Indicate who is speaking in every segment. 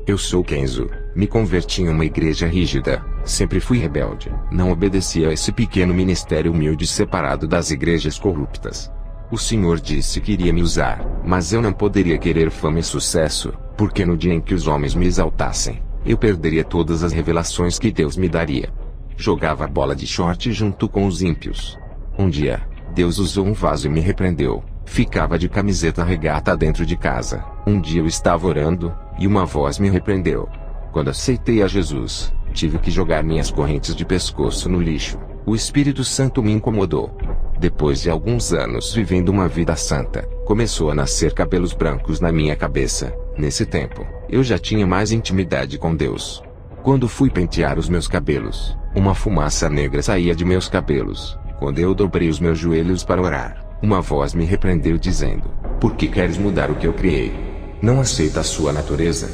Speaker 1: Eu sou Kenzo, me converti em uma igreja rígida, sempre fui rebelde, não obedeci a esse pequeno ministério humilde separado das igrejas corruptas. O Senhor disse que iria me usar, mas eu não poderia querer fama e sucesso, porque no dia em que os homens me exaltassem, eu perderia todas as revelações que Deus me daria. Jogava bola de short junto com os ímpios. Um dia, Deus usou um vaso e me repreendeu. Ficava de camiseta regata dentro de casa. Um dia eu estava orando, e uma voz me repreendeu. Quando aceitei a Jesus, tive que jogar minhas correntes de pescoço no lixo. O Espírito Santo me incomodou. Depois de alguns anos vivendo uma vida santa, começou a nascer cabelos brancos na minha cabeça. Nesse tempo, eu já tinha mais intimidade com Deus. Quando fui pentear os meus cabelos, uma fumaça negra saía de meus cabelos. Quando eu dobrei os meus joelhos para orar, uma voz me repreendeu dizendo: "Por que queres mudar o que eu criei? Não aceita a sua natureza?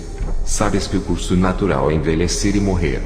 Speaker 1: Sabes que o curso natural é envelhecer e morrer."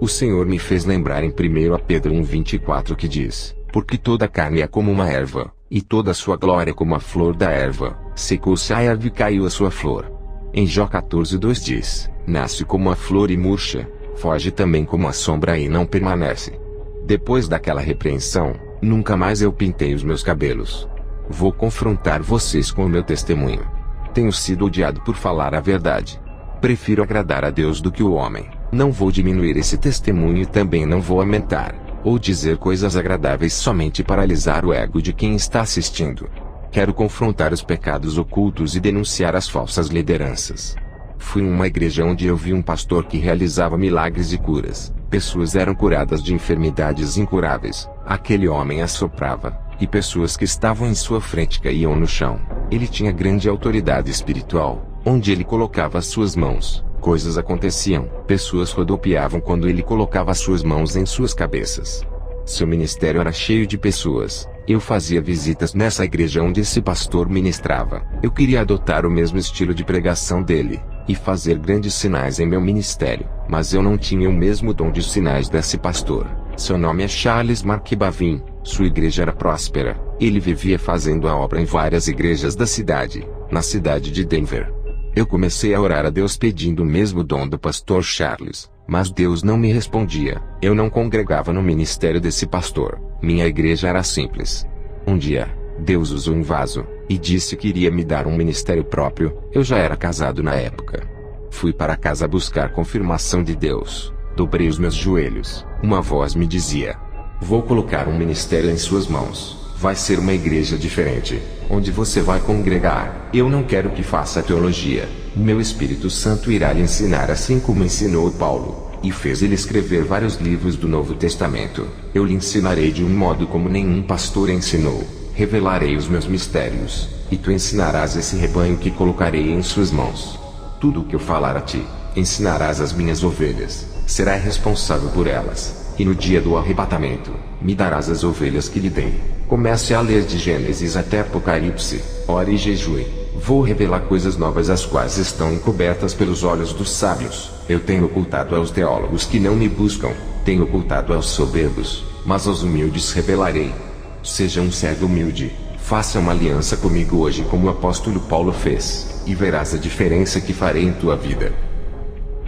Speaker 1: O Senhor me fez lembrar em 1 Pedro 1:24 que diz: "Porque toda carne é como uma erva, e toda a sua glória como a flor da erva, secou-se a erva e caiu a sua flor." Em Jó 14:2 diz: "Nasce como a flor e murcha, foge também como a sombra e não permanece." Depois daquela repreensão, nunca mais eu pintei os meus cabelos. Vou confrontar vocês com o meu testemunho. Tenho sido odiado por falar a verdade. Prefiro agradar a Deus do que o homem. Não vou diminuir esse testemunho e também não vou aumentar, ou dizer coisas agradáveis somente para alisar o ego de quem está assistindo. Quero confrontar os pecados ocultos e denunciar as falsas lideranças. Fui em uma igreja onde eu vi um pastor que realizava milagres e curas. Pessoas eram curadas de enfermidades incuráveis. Aquele homem assoprava, e pessoas que estavam em sua frente caíam no chão. Ele tinha grande autoridade espiritual. Onde ele colocava as suas mãos, coisas aconteciam. Pessoas rodopiavam quando ele colocava as suas mãos em suas cabeças. Seu ministério era cheio de pessoas. Eu fazia visitas nessa igreja onde esse pastor ministrava. Eu queria adotar o mesmo estilo de pregação dele, e fazer grandes sinais em meu ministério, mas eu não tinha o mesmo dom de sinais desse pastor. Seu nome é Charles Mark Bavin. Sua igreja era próspera. Ele vivia fazendo a obra em várias igrejas da cidade, na cidade de Denver. Eu comecei a orar a Deus pedindo o mesmo dom do pastor Charles, mas Deus não me respondia. Eu não congregava no ministério desse pastor. Minha igreja era simples. Um dia, Deus usou um vaso, e disse que iria me dar um ministério próprio. Eu já era casado na época. Fui para casa buscar confirmação de Deus. Dobrei os meus joelhos. Uma voz me dizia: "Vou colocar um ministério em suas mãos. Vai ser uma igreja diferente, onde você vai congregar. Eu não quero que faça teologia. Meu Espírito Santo irá lhe ensinar assim como ensinou Paulo, e fez ele escrever vários livros do Novo Testamento. Eu lhe ensinarei de um modo como nenhum pastor ensinou. Revelarei os meus mistérios, e tu ensinarás esse rebanho que colocarei em suas mãos. Tudo o que eu falar a ti, ensinarás às minhas ovelhas. Será responsável por elas. E no dia do arrebatamento, me darás as ovelhas que lhe dei." Comece a ler de Gênesis até Apocalipse. Ore e jejue. Vou revelar coisas novas as quais estão encobertas pelos olhos dos sábios. Eu tenho ocultado aos teólogos que não me buscam. Tenho ocultado aos soberbos, mas aos humildes revelarei. Seja um servo humilde. Faça uma aliança comigo hoje como o apóstolo Paulo fez, e verás a diferença que farei em tua vida.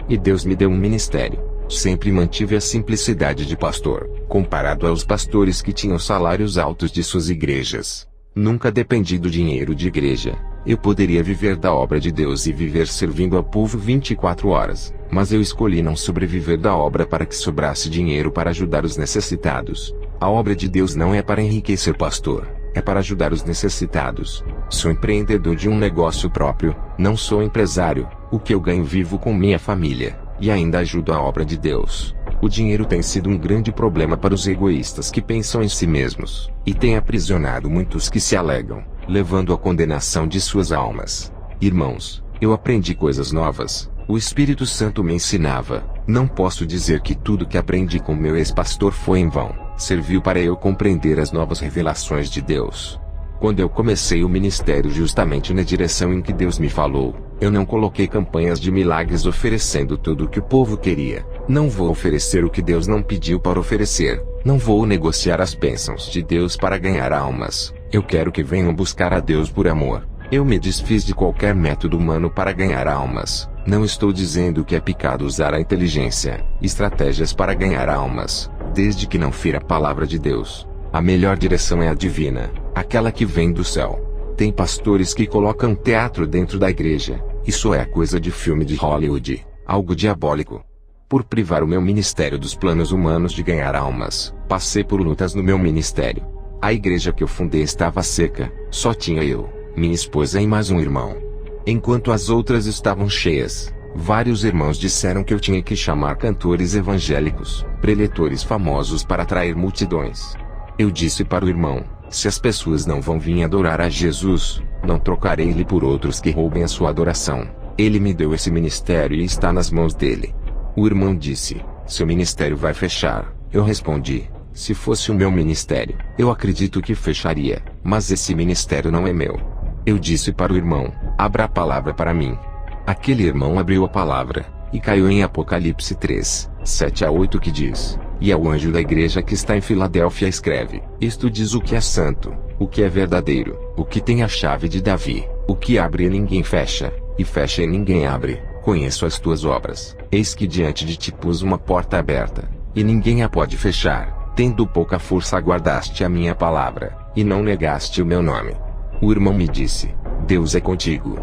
Speaker 1: E Deus me deu um ministério. Sempre mantive a simplicidade de pastor, comparado aos pastores que tinham salários altos de suas igrejas. Nunca dependi do dinheiro de igreja. Eu poderia viver da obra de Deus e viver servindo ao povo 24 horas, mas eu escolhi não sobreviver da obra para que sobrasse dinheiro para ajudar os necessitados. A obra de Deus não é para enriquecer pastor, é para ajudar os necessitados. Sou empreendedor de um negócio próprio, não sou empresário. O que eu ganho vivo com minha família, e ainda ajudo a obra de Deus. O dinheiro tem sido um grande problema para os egoístas que pensam em si mesmos, e tem aprisionado muitos que se alegam, levando à condenação de suas almas. Irmãos, eu aprendi coisas novas. O Espírito Santo me ensinava. Não posso dizer que tudo que aprendi com meu ex-pastor foi em vão. Serviu para eu compreender as novas revelações de Deus. Quando eu comecei o ministério justamente na direção em que Deus me falou, eu não coloquei campanhas de milagres oferecendo tudo o que o povo queria. Não vou oferecer o que Deus não pediu para oferecer. Não vou negociar as bênçãos de Deus para ganhar almas. Eu quero que venham buscar a Deus por amor. Eu me desfiz de qualquer método humano para ganhar almas. Não estou dizendo que é pecado usar a inteligência, estratégias para ganhar almas, desde que não fira a palavra de Deus. A melhor direção é a divina, aquela que vem do céu. Tem pastores que colocam teatro dentro da igreja. Isso é coisa de filme de Hollywood, algo diabólico. Por privar o meu ministério dos planos humanos de ganhar almas, passei por lutas no meu ministério. A igreja que eu fundei estava seca, só tinha eu, minha esposa e mais um irmão. Enquanto as outras estavam cheias, vários irmãos disseram que eu tinha que chamar cantores evangélicos, preletores famosos para atrair multidões. Eu disse para o irmão: se as pessoas não vão vir adorar a Jesus, não trocarei-lhe por outros que roubem a sua adoração. Ele me deu esse ministério e está nas mãos dele. O irmão disse: seu ministério vai fechar. Eu respondi: se fosse o meu ministério, eu acredito que fecharia, mas esse ministério não é meu. Eu disse para o irmão: abra a palavra para mim. Aquele irmão abriu a palavra, e caiu em Apocalipse 3, 7-8 que diz: e ao anjo da igreja que está em Filadélfia escreve: isto diz o que é santo, o que é verdadeiro, o que tem a chave de Davi, o que abre e ninguém fecha, e fecha e ninguém abre. Conheço as tuas obras, eis que diante de ti pus uma porta aberta, e ninguém a pode fechar. Tendo pouca força guardaste a minha palavra, e não negaste o meu nome. O irmão me disse: Deus é contigo.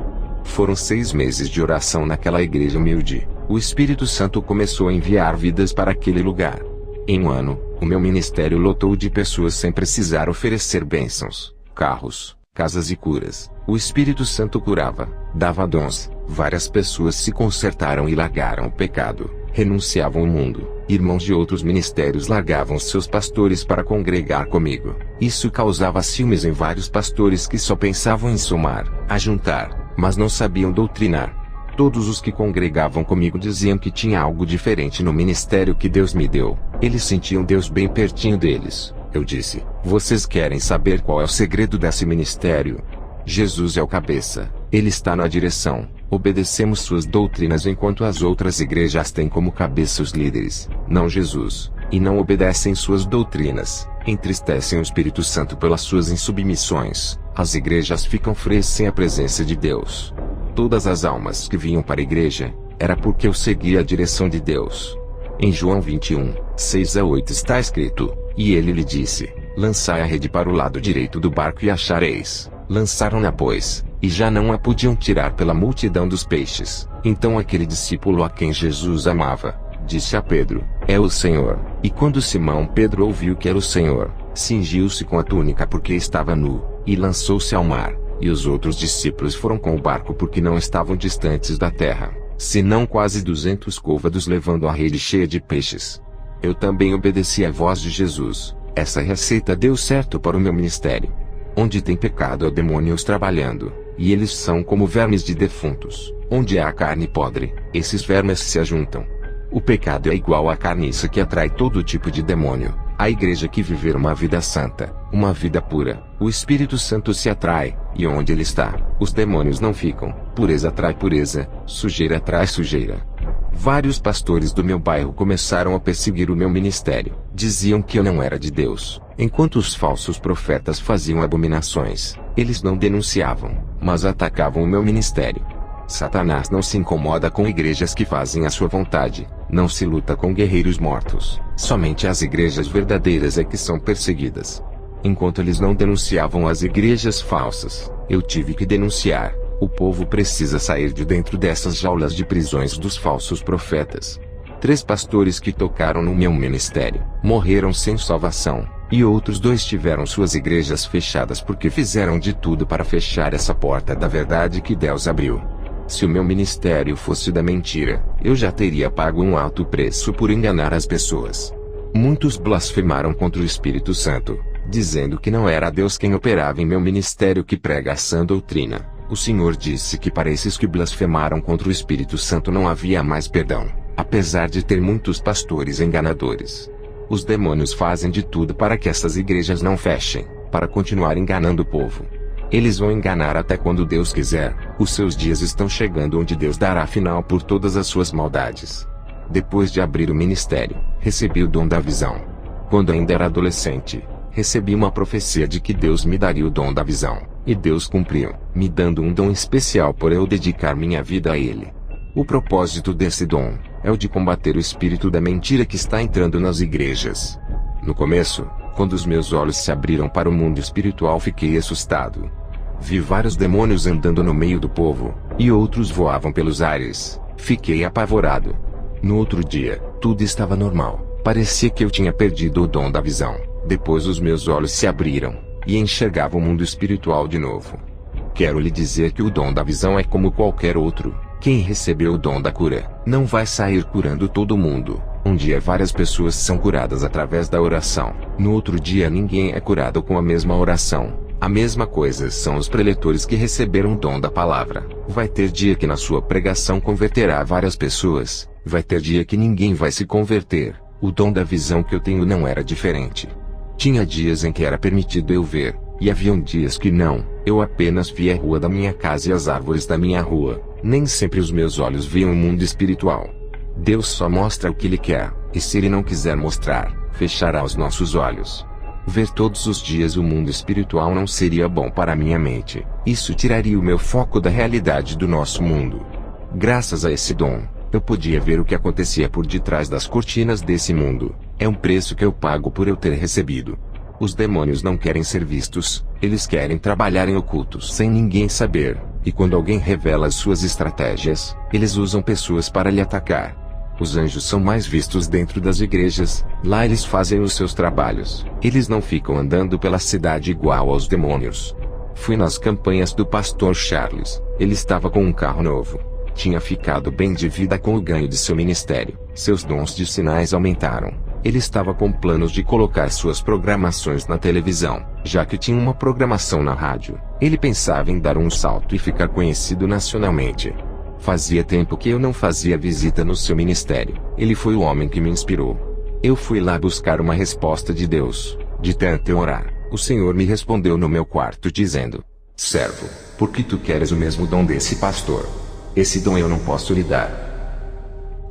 Speaker 1: Foram 6 meses de oração naquela igreja humilde. O Espírito Santo começou a enviar vidas para aquele lugar. Em um ano, o meu ministério lotou de pessoas sem precisar oferecer bênçãos, carros, casas e curas. O Espírito Santo curava, dava dons. Várias pessoas se consertaram e largaram o pecado, renunciavam ao mundo. Irmãos de outros ministérios largavam seus pastores para congregar comigo. Isso causava ciúmes em vários pastores que só pensavam em somar, ajuntar, mas não sabiam doutrinar. Todos os que congregavam comigo diziam que tinha algo diferente no ministério que Deus me deu. Eles sentiam Deus bem pertinho deles. Eu disse: vocês querem saber qual é o segredo desse ministério? Jesus é o cabeça, ele está na direção. Obedecemos suas doutrinas enquanto as outras igrejas têm como cabeça os líderes, não Jesus, e não obedecem suas doutrinas, entristecem o Espírito Santo pelas suas insubmissões. As igrejas ficam frias sem a presença de Deus. Todas as almas que vinham para a igreja, era porque eu seguia a direção de Deus. Em João 21, 6-8 está escrito: e ele lhe disse: lançai a rede para o lado direito do barco e achareis. Lançaram-na pois, e já não a podiam tirar pela multidão dos peixes. Então aquele discípulo a quem Jesus amava, disse a Pedro: é o Senhor. E quando Simão Pedro ouviu que era o Senhor, cingiu-se com a túnica porque estava nu, e lançou-se ao mar. E os outros discípulos foram com o barco porque não estavam distantes da terra, senão quase 200 côvados levando a rede cheia de peixes. Eu também obedeci à voz de Jesus. Essa receita deu certo para o meu ministério. Onde tem pecado há demônios trabalhando, e eles são como vermes de defuntos. Onde há carne podre, esses vermes se ajuntam. O pecado é igual à carniça que atrai todo tipo de demônio. A igreja que viver uma vida santa, uma vida pura, o Espírito Santo se atrai, e onde ele está, os demônios não ficam. Pureza atrai pureza, sujeira atrai sujeira. Vários pastores do meu bairro começaram a perseguir o meu ministério. Diziam que eu não era de Deus. Enquanto os falsos profetas faziam abominações, eles não denunciavam, mas atacavam o meu ministério. Satanás não se incomoda com igrejas que fazem a sua vontade, não se luta com guerreiros mortos. Somente as igrejas verdadeiras é que são perseguidas. Enquanto eles não denunciavam as igrejas falsas, eu tive que denunciar. O povo precisa sair de dentro dessas jaulas de prisões dos falsos profetas. 3 pastores que tocaram no meu ministério morreram sem salvação, e outros 2 tiveram suas igrejas fechadas porque fizeram de tudo para fechar essa porta da verdade que Deus abriu. Se o meu ministério fosse da mentira, eu já teria pago um alto preço por enganar as pessoas. Muitos blasfemaram contra o Espírito Santo, dizendo que não era Deus quem operava em meu ministério que prega a sã doutrina. O Senhor disse que para esses que blasfemaram contra o Espírito Santo não havia mais perdão, apesar de ter muitos pastores enganadores. Os demônios fazem de tudo para que essas igrejas não fechem, para continuar enganando o povo. Eles vão enganar até quando Deus quiser. Os seus dias estão chegando onde Deus dará final por todas as suas maldades. Depois de abrir o ministério, recebi o dom da visão. Quando ainda era adolescente, Recebi uma profecia de que Deus me daria o dom da visão, e Deus cumpriu, me dando um dom especial por eu dedicar minha vida a Ele. O propósito desse dom é o de combater o espírito da mentira que está entrando nas igrejas. No começo, quando os meus olhos se abriram para o mundo espiritual, fiquei assustado. Vi vários demônios andando no meio do povo, e outros voavam pelos ares. Fiquei apavorado. No outro dia, tudo estava normal. Parecia que eu tinha perdido o dom da visão. Depois os meus olhos se abriram, e enxergava o mundo espiritual de novo. Quero lhe dizer que o dom da visão é como qualquer outro. Quem recebeu o dom da cura, não vai sair curando todo mundo. Um dia várias pessoas são curadas através da oração. No outro dia ninguém é curado com a mesma oração. A mesma coisa são os preletores que receberam o dom da palavra. Vai ter dia que na sua pregação converterá várias pessoas. Vai ter dia que ninguém vai se converter. O dom da visão que eu tenho não era diferente. Tinha dias em que era permitido eu ver, e haviam dias que não. Eu apenas via a rua da minha casa e as árvores da minha rua. Nem sempre os meus olhos viam o mundo espiritual. Deus só mostra o que Ele quer, e se Ele não quiser mostrar, fechará os nossos olhos. Ver todos os dias o mundo espiritual não seria bom para a minha mente. Isso tiraria o meu foco da realidade do nosso mundo. Graças a esse dom, eu podia ver o que acontecia por detrás das cortinas desse mundo. É um preço que eu pago por eu ter recebido. Os demônios não querem ser vistos, eles querem trabalhar em ocultos sem ninguém saber, e quando alguém revela as suas estratégias, eles usam pessoas para lhe atacar. Os anjos são mais vistos dentro das igrejas, lá eles fazem os seus trabalhos. Eles não ficam andando pela cidade igual aos demônios. Fui nas campanhas do pastor Charles, ele estava com um carro novo. Tinha ficado bem de vida com o ganho de seu ministério, seus dons de sinais aumentaram. Ele estava com planos de colocar suas programações na televisão, já que tinha uma programação na rádio. Ele pensava em dar um salto e ficar conhecido nacionalmente. Fazia tempo que eu não fazia visita no seu ministério. Ele foi o homem que me inspirou. Eu fui lá buscar uma resposta de Deus. De tanto eu orar, o Senhor me respondeu no meu quarto dizendo: servo, por que tu queres o mesmo dom desse pastor? Esse dom eu não posso lhe dar.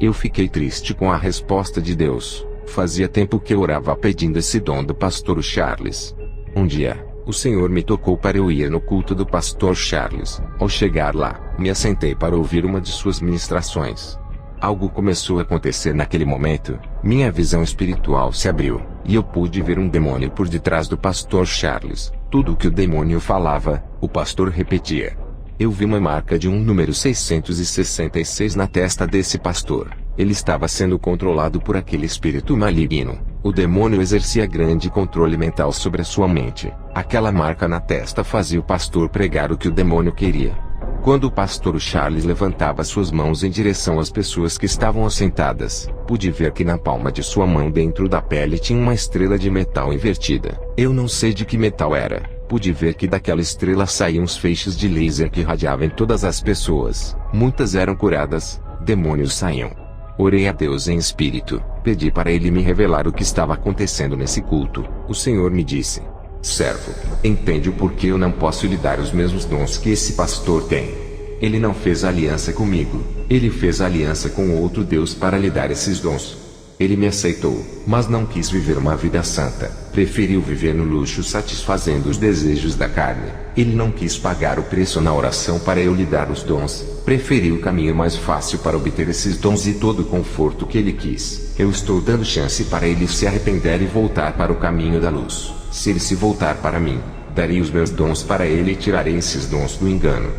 Speaker 1: Eu fiquei triste com a resposta de Deus. Fazia tempo que eu orava pedindo esse dom do pastor Charles. Um dia, o Senhor me tocou para eu ir no culto do pastor Charles. Ao chegar lá, me assentei para ouvir uma de suas ministrações. Algo começou a acontecer naquele momento. Minha visão espiritual se abriu, e eu pude ver um demônio por detrás do pastor Charles. Tudo o que o demônio falava, o pastor repetia. Eu vi uma marca de um número 666 na testa desse pastor. Ele estava sendo controlado por aquele espírito maligno. O demônio exercia grande controle mental sobre a sua mente. Aquela marca na testa fazia o pastor pregar o que o demônio queria. Quando o pastor Charles levantava suas mãos em direção às pessoas que estavam assentadas, pude ver que na palma de sua mão dentro da pele tinha uma estrela de metal invertida. Eu não sei de que metal era. Pude ver que daquela estrela saíam uns feixes de laser que irradiavam em todas as pessoas. Muitas eram curadas, demônios saíam. Orei a Deus em espírito, pedi para Ele me revelar o que estava acontecendo nesse culto. O Senhor me disse: servo, entende o porquê eu não posso lhe dar os mesmos dons que esse pastor tem. Ele não fez aliança comigo, ele fez aliança com outro Deus para lhe dar esses dons. Ele me aceitou, mas não quis viver uma vida santa. Preferiu viver no luxo satisfazendo os desejos da carne. Ele não quis pagar o preço na oração para eu lhe dar os dons. Preferiu o caminho mais fácil para obter esses dons e todo o conforto que ele quis. Eu estou dando chance para ele se arrepender e voltar para o caminho da luz. Se ele se voltar para mim, darei os meus dons para ele e tirarei esses dons do engano.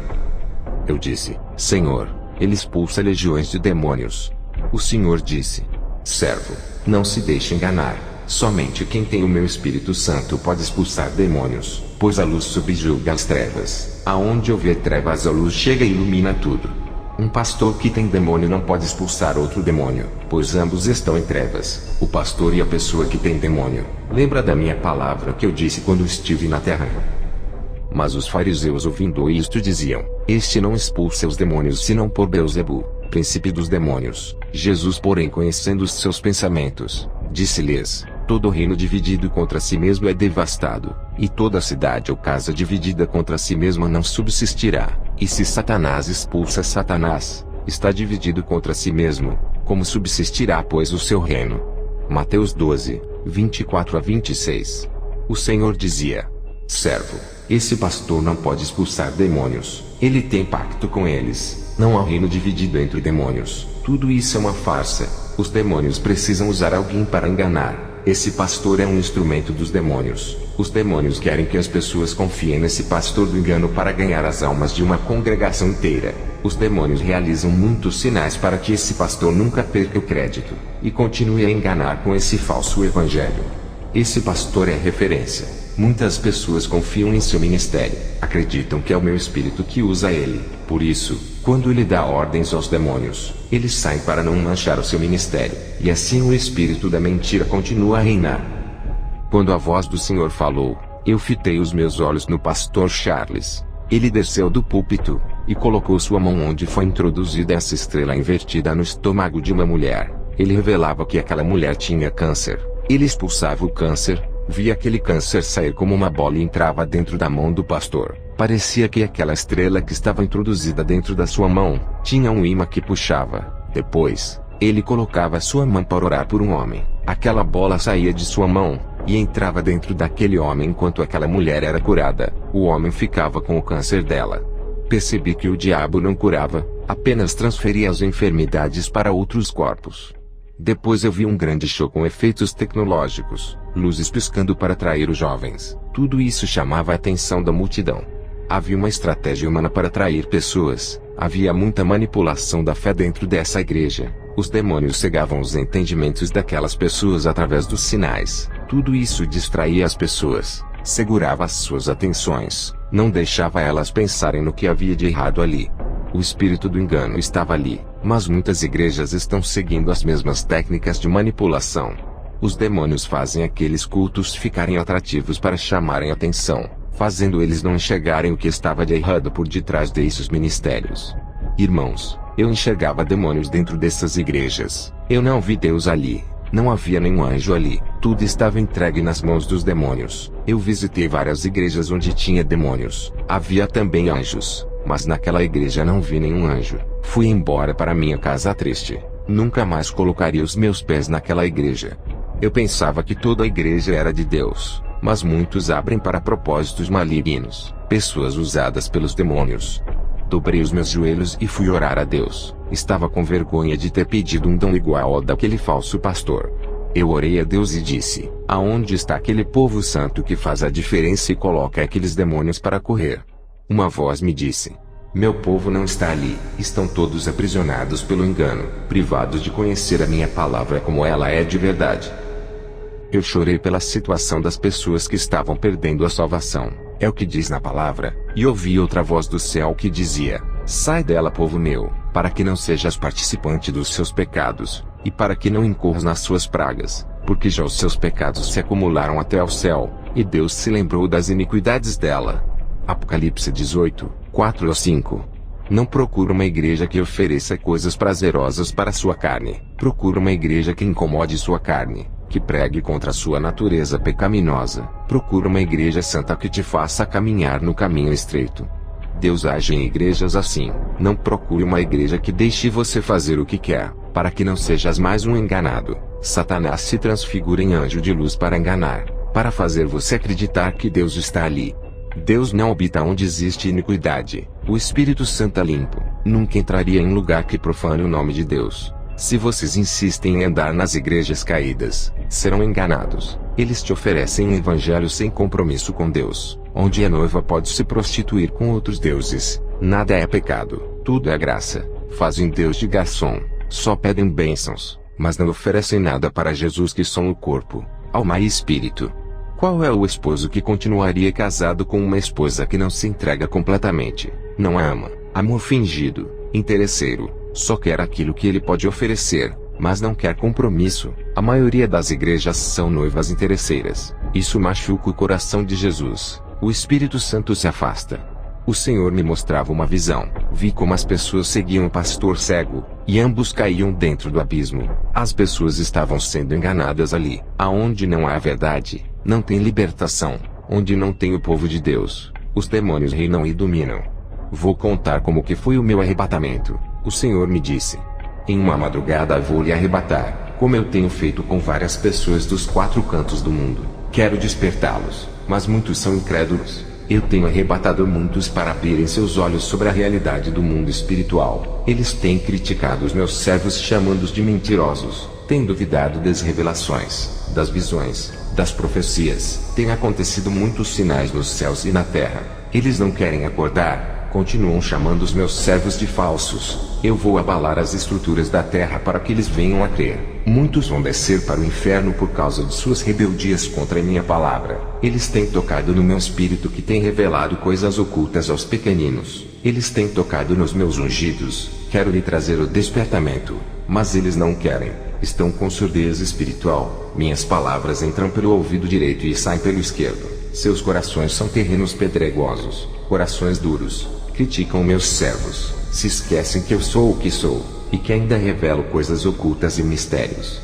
Speaker 1: Eu disse: Senhor, ele expulsa legiões de demônios. O Senhor disse: servo, não se deixe enganar. Somente quem tem o meu Espírito Santo pode expulsar demônios, pois a luz subjuga as trevas. Aonde houver trevas a luz chega e ilumina tudo. Um pastor que tem demônio não pode expulsar outro demônio, pois ambos estão em trevas, o pastor e a pessoa que tem demônio. Lembra da minha palavra que eu disse quando estive na terra? Mas os fariseus ouvindo isto diziam: este não expulsa os demônios senão por Beelzebu, príncipe dos demônios. Jesus, porém, conhecendo os seus pensamentos, disse-lhes: todo reino dividido contra si mesmo é devastado, e toda cidade ou casa dividida contra si mesma não subsistirá. E se Satanás expulsa Satanás, está dividido contra si mesmo, como subsistirá pois o seu reino? Mateus 12, 24 a 26. O Senhor dizia: servo, esse pastor não pode expulsar demônios, ele tem pacto com eles, não há reino dividido entre demônios, tudo isso é uma farsa, os demônios precisam usar alguém para enganar, esse pastor é um instrumento dos demônios, os demônios querem que as pessoas confiem nesse pastor do engano para ganhar as almas de uma congregação inteira, os demônios realizam muitos sinais para que esse pastor nunca perca o crédito, e continue a enganar com esse falso evangelho. Esse pastor é referência. Muitas pessoas confiam em seu ministério, acreditam que é o meu espírito que usa ele. Por isso, quando ele dá ordens aos demônios, eles saem para não manchar o seu ministério, e assim o espírito da mentira continua a reinar. Quando a voz do Senhor falou, eu fitei os meus olhos no pastor Charles. Ele desceu do púlpito, e colocou sua mão onde foi introduzida essa estrela invertida no estômago de uma mulher. Ele revelava que aquela mulher tinha câncer. Ele expulsava o câncer, via aquele câncer sair como uma bola e entrava dentro da mão do pastor. Parecia que aquela estrela que estava introduzida dentro da sua mão, tinha um imã que puxava. Depois, ele colocava sua mão para orar por um homem. Aquela bola saía de sua mão, e entrava dentro daquele homem enquanto aquela mulher era curada. O homem ficava com o câncer dela. Percebi que o diabo não curava, apenas transferia as enfermidades para outros corpos. Depois eu vi um grande show com efeitos tecnológicos, luzes piscando para atrair os jovens. Tudo isso chamava a atenção da multidão. Havia uma estratégia humana para atrair pessoas, havia muita manipulação da fé dentro dessa igreja. Os demônios cegavam os entendimentos daquelas pessoas através dos sinais. Tudo isso distraía as pessoas, segurava as suas atenções, não deixava elas pensarem no que havia de errado ali. O espírito do engano estava ali, mas muitas igrejas estão seguindo as mesmas técnicas de manipulação. Os demônios fazem aqueles cultos ficarem atrativos para chamarem atenção, fazendo eles não enxergarem o que estava de errado por detrás desses ministérios. Irmãos, eu enxergava demônios dentro dessas igrejas. Eu não vi Deus ali. Não havia nenhum anjo ali. Tudo estava entregue nas mãos dos demônios. Eu visitei várias igrejas onde tinha demônios. Havia também anjos, mas naquela igreja não vi nenhum anjo. Fui embora para minha casa triste. Nunca mais colocaria os meus pés naquela igreja. Eu pensava que toda a igreja era de Deus, mas muitos abrem para propósitos malignos, pessoas usadas pelos demônios. Dobrei os meus joelhos e fui orar a Deus. Estava com vergonha de ter pedido um dom igual ao daquele falso pastor. Eu orei a Deus e disse: aonde está aquele povo santo que faz a diferença e coloca aqueles demônios para correr? Uma voz me disse: meu povo não está ali, estão todos aprisionados pelo engano, privados de conhecer a minha palavra como ela é de verdade. Eu chorei pela situação das pessoas que estavam perdendo a salvação. É o que diz na palavra, e ouvi outra voz do céu que dizia: sai dela, povo meu, para que não sejas participante dos seus pecados, e para que não incorras nas suas pragas, porque já os seus pecados se acumularam até ao céu, e Deus se lembrou das iniquidades dela. Apocalipse 18, 4 a 5. Não procura uma igreja que ofereça coisas prazerosas para sua carne, procura uma igreja que incomode sua carne, que pregue contra a sua natureza pecaminosa. Procura uma igreja santa que te faça caminhar no caminho estreito. Deus age em igrejas assim. Não procure uma igreja que deixe você fazer o que quer, para que não sejas mais um enganado. Satanás se transfigura em anjo de luz para enganar, para fazer você acreditar que Deus está ali. Deus não habita onde existe iniquidade. O Espírito Santo é limpo, nunca entraria em lugar que profane o nome de Deus. Se vocês insistem em andar nas igrejas caídas, serão enganados. Eles te oferecem um evangelho sem compromisso com Deus, onde a noiva pode se prostituir com outros deuses. Nada é pecado, tudo é graça. Fazem Deus de garçom, só pedem bênçãos, mas não oferecem nada para Jesus, que são o corpo, alma e espírito. Qual é o esposo que continuaria casado com uma esposa que não se entrega completamente, não a ama? Amor fingido, interesseiro, só quer aquilo que ele pode oferecer, mas não quer compromisso. A maioria das igrejas são noivas interesseiras. Isso machuca o coração de Jesus. O Espírito Santo se afasta. O Senhor me mostrava uma visão. Vi como as pessoas seguiam o pastor cego, e ambos caíam dentro do abismo. As pessoas estavam sendo enganadas ali. Aonde não há verdade, não tem libertação. Onde não tem o povo de Deus, os demônios reinam e dominam. Vou contar como que foi o meu arrebatamento. O Senhor me disse: em uma madrugada vou lhe arrebatar, como eu tenho feito com várias pessoas dos 4 cantos do mundo. Quero despertá-los, mas muitos são incrédulos. Eu tenho arrebatado muitos para abrirem seus olhos sobre a realidade do mundo espiritual. Eles têm criticado os meus servos chamando-os de mentirosos, têm duvidado das revelações, das visões, das profecias. Tem acontecido muitos sinais nos céus e na terra. Eles não querem acordar, continuam chamando os meus servos de falsos. Eu vou abalar as estruturas da terra para que eles venham a crer. Muitos vão descer para o inferno por causa de suas rebeldias contra a minha palavra. Eles têm tocado no meu espírito que tem revelado coisas ocultas aos pequeninos. Eles têm tocado nos meus ungidos. Quero lhe trazer o despertamento, mas eles não querem. Estão com surdez espiritual. Minhas palavras entram pelo ouvido direito e saem pelo esquerdo. Seus corações são terrenos pedregosos, corações duros. Criticam meus servos. Se esquecem que eu sou o que sou, e que ainda revelo coisas ocultas e mistérios.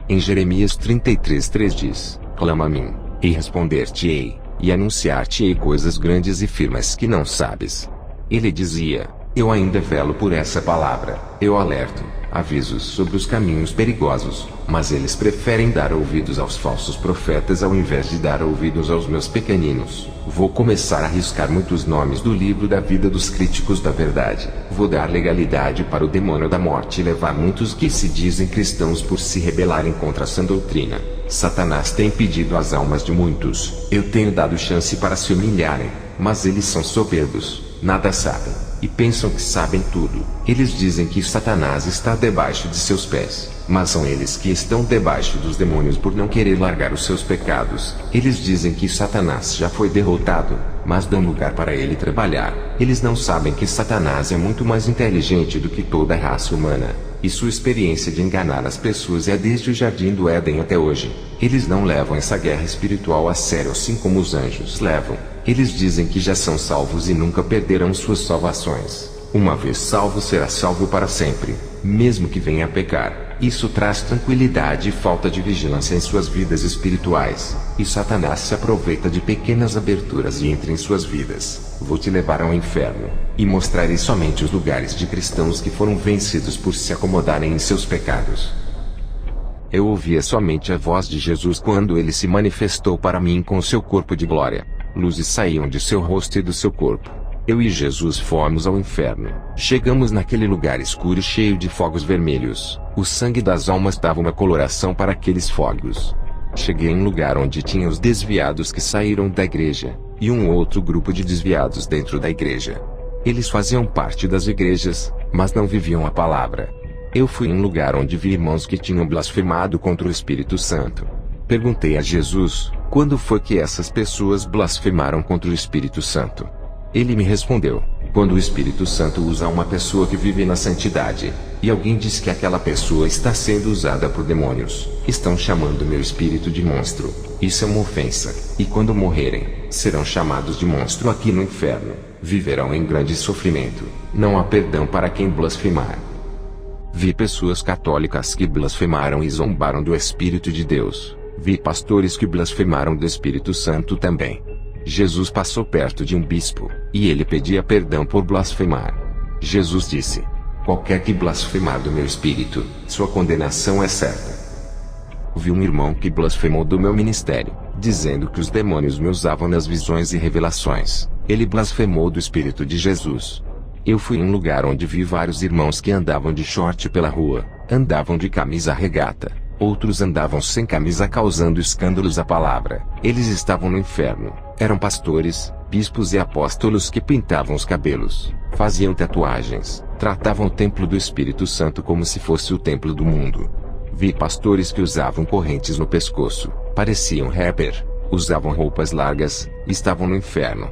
Speaker 1: Em Jeremias 33:3 diz: Clama a mim, e responder-te-ei, e anunciar-te-ei coisas grandes e firmes que não sabes. Ele dizia: eu ainda velo por essa palavra, eu alerto, avisos sobre os caminhos perigosos, mas eles preferem dar ouvidos aos falsos profetas ao invés de dar ouvidos aos meus pequeninos. Vou começar a riscar muitos nomes do livro da vida dos críticos da verdade. Vou dar legalidade para o demônio da morte e levar muitos que se dizem cristãos por se rebelarem contra a sã doutrina. Satanás tem impedido as almas de muitos. Eu tenho dado chance para se humilharem, mas eles são soberbos, nada sabem, e pensam que sabem tudo. Eles dizem que Satanás está debaixo de seus pés, mas são eles que estão debaixo dos demônios por não querer largar os seus pecados. Eles dizem que Satanás já foi derrotado, mas dão lugar para ele trabalhar. Eles não sabem que Satanás é muito mais inteligente do que toda a raça humana, e sua experiência de enganar as pessoas é desde o jardim do Éden até hoje. Eles não levam essa guerra espiritual a sério assim como os anjos levam. Eles dizem que já são salvos e nunca perderão suas salvações. Uma vez salvo será salvo para sempre, mesmo que venha a pecar. Isso traz tranquilidade e falta de vigilância em suas vidas espirituais. E Satanás se aproveita de pequenas aberturas e entra em suas vidas. Vou te levar ao inferno, e mostrarei somente os lugares de cristãos que foram vencidos por se acomodarem em seus pecados. Eu ouvia somente a voz de Jesus quando ele se manifestou para mim com seu corpo de glória. Luzes saíam de seu rosto e do seu corpo. Eu e Jesus fomos ao inferno. Chegamos naquele lugar escuro cheio de fogos vermelhos. O sangue das almas dava uma coloração para aqueles fogos. Cheguei em um lugar onde tinha os desviados que saíram da igreja, e um outro grupo de desviados dentro da igreja. Eles faziam parte das igrejas, mas não viviam a palavra. Eu fui em um lugar onde vi irmãos que tinham blasfemado contra o Espírito Santo. Perguntei a Jesus, quando foi que essas pessoas blasfemaram contra o Espírito Santo? Ele me respondeu: quando o Espírito Santo usa uma pessoa que vive na santidade, e alguém diz que aquela pessoa está sendo usada por demônios, estão chamando meu espírito de monstro. Isso é uma ofensa, e quando morrerem, serão chamados de monstro aqui no inferno. Viverão em grande sofrimento. Não há perdão para quem blasfemar. Vi pessoas católicas que blasfemaram e zombaram do Espírito de Deus. Vi pastores que blasfemaram do Espírito Santo também. Jesus passou perto de um bispo, e ele pedia perdão por blasfemar. Jesus disse: qualquer que blasfemar do meu espírito, sua condenação é certa. Vi um irmão que blasfemou do meu ministério, dizendo que os demônios me usavam nas visões e revelações. Ele blasfemou do Espírito de Jesus. Eu fui em um lugar onde vi vários irmãos que andavam de short pela rua, andavam de camisa regata. Outros andavam sem camisa causando escândalos à palavra. Eles estavam no inferno. Eram pastores, bispos e apóstolos que pintavam os cabelos, faziam tatuagens, tratavam o templo do Espírito Santo como se fosse o templo do mundo. Vi pastores que usavam correntes no pescoço, pareciam rapper, usavam roupas largas, estavam no inferno.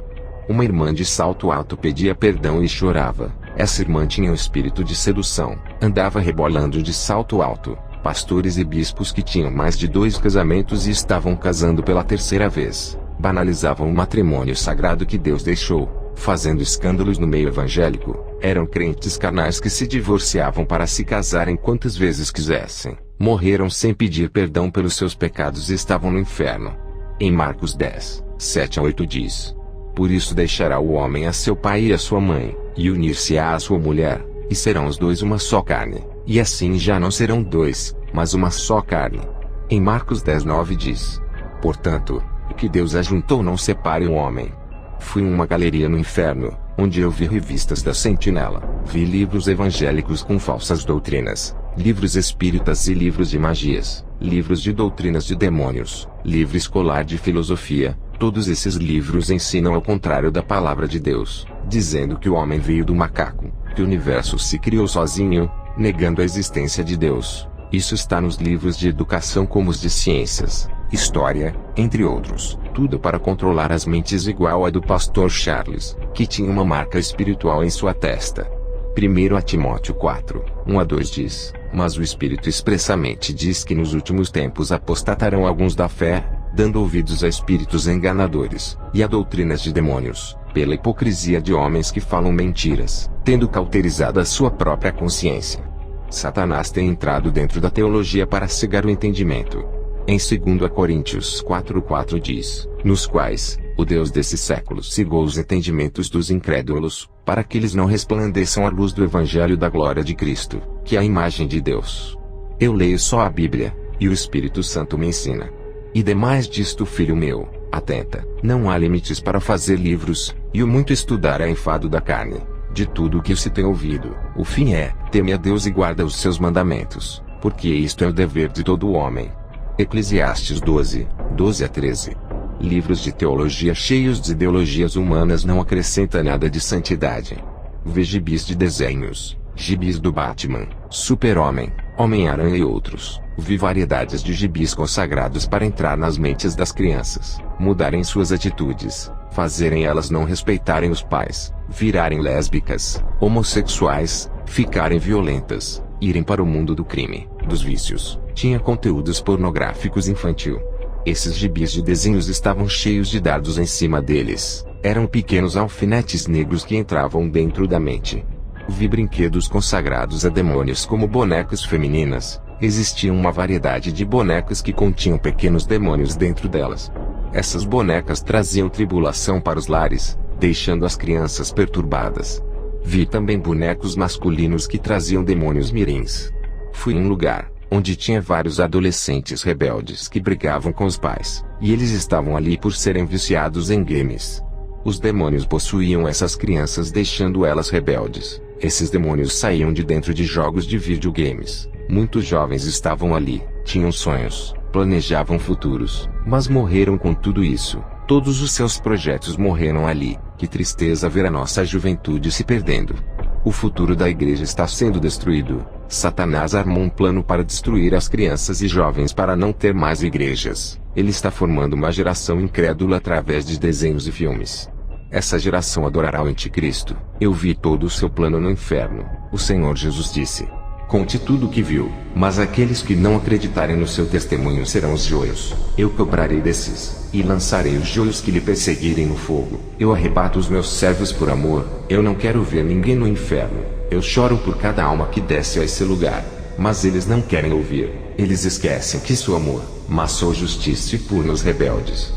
Speaker 1: Uma irmã de salto alto pedia perdão e chorava. Essa irmã tinha um espírito de sedução, andava rebolando de salto alto. Pastores e bispos que tinham mais de 2 casamentos e estavam casando pela 3ª vez, banalizavam o matrimônio sagrado que Deus deixou, fazendo escândalos no meio evangélico. Eram crentes carnais que se divorciavam para se casarem quantas vezes quisessem. Morreram sem pedir perdão pelos seus pecados e estavam no inferno. Em Marcos 10, 7-8 diz: por isso deixará o homem a seu pai e a sua mãe, e unir-se-á à sua mulher, e serão os dois uma só carne. E assim já não serão 2, mas uma só carne. Em Marcos 10:9 diz: Portanto, o que Deus ajuntou não separe o homem. Fui em uma galeria no inferno, onde eu vi revistas da Sentinela, vi livros evangélicos com falsas doutrinas, livros espíritas e livros de magias, livros de doutrinas de demônios, livro escolar de filosofia. Todos esses livros ensinam ao contrário da palavra de Deus, dizendo que o homem veio do macaco, que o universo se criou sozinho, negando a existência de Deus. Isso está nos livros de educação como os de ciências, história, entre outros. Tudo para controlar as mentes igual a do pastor Charles, que tinha uma marca espiritual em sua testa. 1 Timóteo 4, 1-2 diz: mas o Espírito expressamente diz que nos últimos tempos apostatarão alguns da fé, dando ouvidos a espíritos enganadores, e a doutrinas de demônios, pela hipocrisia de homens que falam mentiras, tendo cauterizado a sua própria consciência. Satanás tem entrado dentro da teologia para cegar o entendimento. Em 2 Coríntios 4:4 diz: nos quais, o Deus desse século cegou os entendimentos dos incrédulos, para que eles não resplandeçam a luz do Evangelho da glória de Cristo, que é a imagem de Deus. Eu leio só a Bíblia, e o Espírito Santo me ensina. E demais disto, filho meu, atenta, não há limites para fazer livros, e o muito estudar é enfado da carne. De tudo o que se tem ouvido, o fim é: teme a Deus e guarda os seus mandamentos, porque isto é o dever de todo homem. Eclesiastes 12, 12-13. Livros de teologia cheios de ideologias humanas não acrescentam nada de santidade. Vê gibis de desenhos, gibis do Batman, Super-Homem, Homem-Aranha e outros. Vi variedades de gibis consagrados para entrar nas mentes das crianças, mudarem suas atitudes, fazerem elas não respeitarem os pais, virarem lésbicas, homossexuais, ficarem violentas, irem para o mundo do crime, dos vícios. Tinha conteúdos pornográficos infantil. Esses gibis de desenhos estavam cheios de dardos em cima deles. Eram pequenos alfinetes negros que entravam dentro da mente. Vi brinquedos consagrados a demônios como bonecas femininas. Existia uma variedade de bonecas que continham pequenos demônios dentro delas. Essas bonecas traziam tribulação para os lares, deixando as crianças perturbadas. Vi também bonecos masculinos que traziam demônios mirins. Fui em um lugar onde tinha vários adolescentes rebeldes que brigavam com os pais, e eles estavam ali por serem viciados em games. Os demônios possuíam essas crianças, deixando elas rebeldes. Esses demônios saíam de dentro de jogos de videogames. Muitos jovens estavam ali, tinham sonhos, planejavam futuros, mas morreram com tudo isso. Todos os seus projetos morreram ali. Que tristeza ver a nossa juventude se perdendo. O futuro da igreja está sendo destruído. Satanás armou um plano para destruir as crianças e jovens para não ter mais igrejas. Ele está formando uma geração incrédula através de desenhos e filmes. Essa geração adorará o anticristo. Eu vi todo o seu plano no inferno. O Senhor Jesus disse: conte tudo o que viu, mas aqueles que não acreditarem no seu testemunho serão os joios. Eu cobrarei desses, e lançarei os joios que lhe perseguirem no fogo. Eu arrebato os meus servos por amor. Eu não quero ver ninguém no inferno. Eu choro por cada alma que desce a esse lugar. Mas eles não querem ouvir. Eles esquecem que sou amor, mas sou justiça e puna os rebeldes.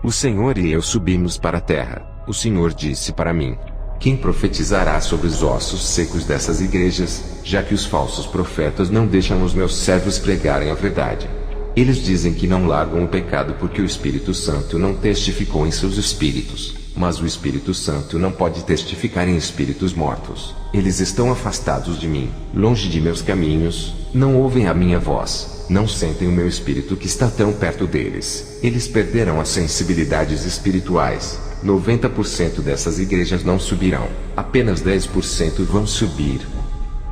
Speaker 1: O Senhor e eu subimos para a terra. O Senhor disse para mim: quem profetizará sobre os ossos secos dessas igrejas, já que os falsos profetas não deixam os meus servos pregarem a verdade? Eles dizem que não largam o pecado porque o Espírito Santo não testificou em seus espíritos. Mas o Espírito Santo não pode testificar em espíritos mortos. Eles estão afastados de mim, longe de meus caminhos, não ouvem a minha voz, não sentem o meu espírito que está tão perto deles. Eles perderam as sensibilidades espirituais. 90% dessas igrejas não subirão, apenas 10% vão subir.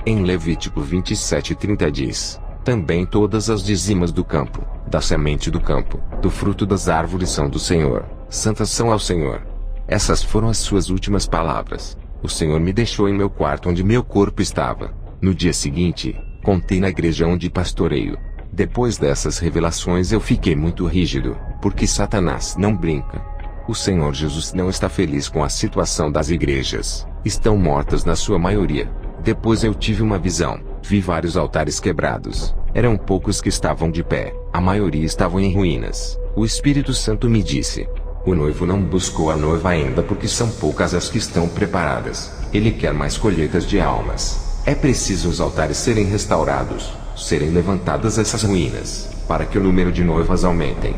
Speaker 1: Em Levítico 27:30 diz: também todas as dizimas do campo, da semente do campo, do fruto das árvores são do Senhor, santas são ao Senhor. Essas foram as suas últimas palavras. O Senhor me deixou em meu quarto onde meu corpo estava. No dia seguinte, contei na igreja onde pastoreio. Depois dessas revelações eu fiquei muito rígido, porque Satanás não brinca. O Senhor Jesus não está feliz com a situação das igrejas. Estão mortas na sua maioria. Depois eu tive uma visão. Vi vários altares quebrados. Eram poucos que estavam de pé. A maioria estavam em ruínas. O Espírito Santo me disse: o noivo não buscou a noiva ainda porque são poucas as que estão preparadas. Ele quer mais colheitas de almas. É preciso os altares serem restaurados, serem levantadas essas ruínas, para que o número de noivas aumentem.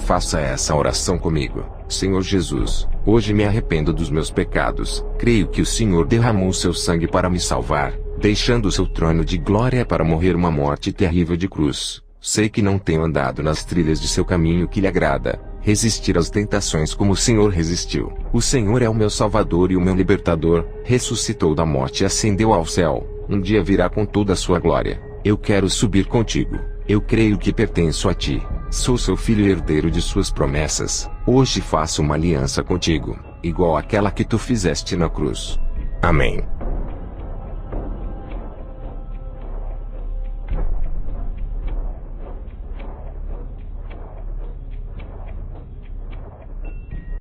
Speaker 1: Faça essa oração comigo. Senhor Jesus, hoje me arrependo dos meus pecados. Creio que o Senhor derramou seu sangue para me salvar, deixando o seu trono de glória para morrer uma morte terrível de cruz. Sei que não tenho andado nas trilhas de seu caminho que lhe agrada, resistir às tentações como o Senhor resistiu. O Senhor é o meu Salvador e o meu Libertador, ressuscitou da morte e ascendeu ao céu. Um dia virá com toda a sua glória. Eu quero subir contigo. Eu creio que pertenço a ti. Sou seu filho e herdeiro de suas promessas. Hoje faço uma aliança contigo, igual àquela que tu fizeste na cruz. Amém.